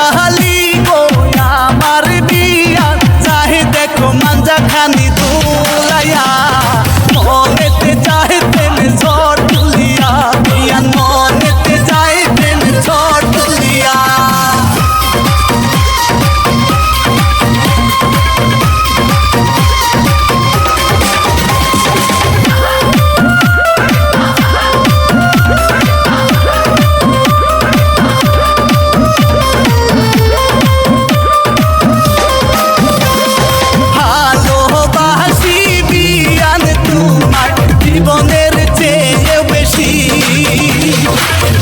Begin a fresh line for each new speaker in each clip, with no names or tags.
শাহালি গো আমার বিয়া চাহে দেখো মাঞ্জা খানি দুলাইয়া মনেতে চাইতেন ঝড় তুলিয়া বিয়ান মনেতে চাইতেন ঝড় তুলিয়া জীবনের চেয়ে বেশি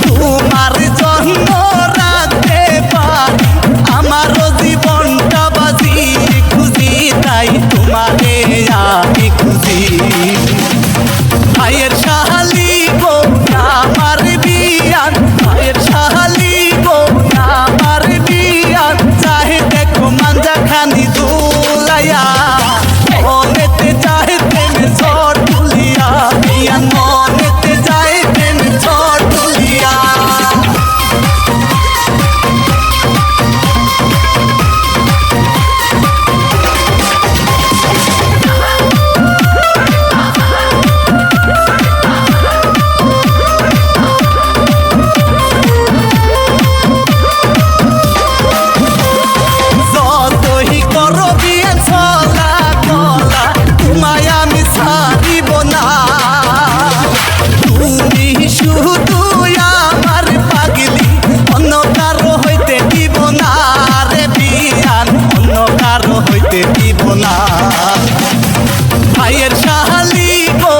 তোমার জন্য রাখতে পারি আমারও জীবনটা বাজি খুঁজি তাই তোমারে আমি খুঁজি ভাইয়ের শাহালি গো আমার বিয়ান ভাইয়ের শাহালি গো আমার বিয়ান চাহে দেখো মাঞ্জা খানি দুলাইয়া মনেতে চাইতেন ঝড় তুলিয়া বিয়ান মনেতে চাইতেন ঝড় তুলিয়া যতই করো বিয়ান চলা গলা তোমায় আমি ছাড়িব না তুমি শুধু আমার পাগলি অন্য কারো হইতে দিব না রে বিয়ান অন্য কারো হইতে দিব না ভাইয়ের শাহালি গো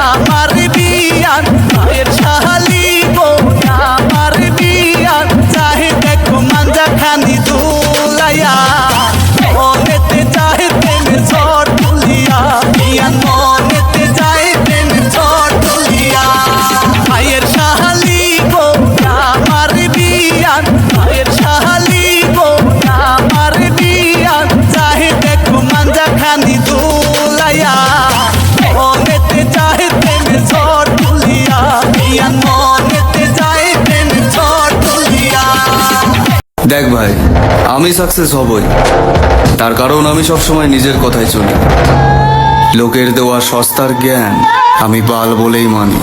আমার বিয়ান ভাইয়ের শাহালি গো আমার বিয়ান চাহে দেখো মাঞ্জা খানি দুলাইয়া মনেতে চাইতেন ঝড় তুলিয়া বিয়ান মনেতে চাইতেন ঝড় তুলিয়া ভাইয়ের শাহালি গো আমার বিয়ান ভাইয়ের শাহালি গো আমার বিয়ান চাহে দেখো মাঞ্জা খানি দুলাইয়া মনেতে চাইতেন ঝড় তুলিয়া বিয়ান মনেতে চাইতেন ঝড় তুলিয়া
দেখ ভাই, আমি সাকসেস হবই, তার কারণ আমি সবসময় নিজের কথাই চলি। লোকের দেওয়া সস্তার জ্ঞান আমি বাল বলেই মানি।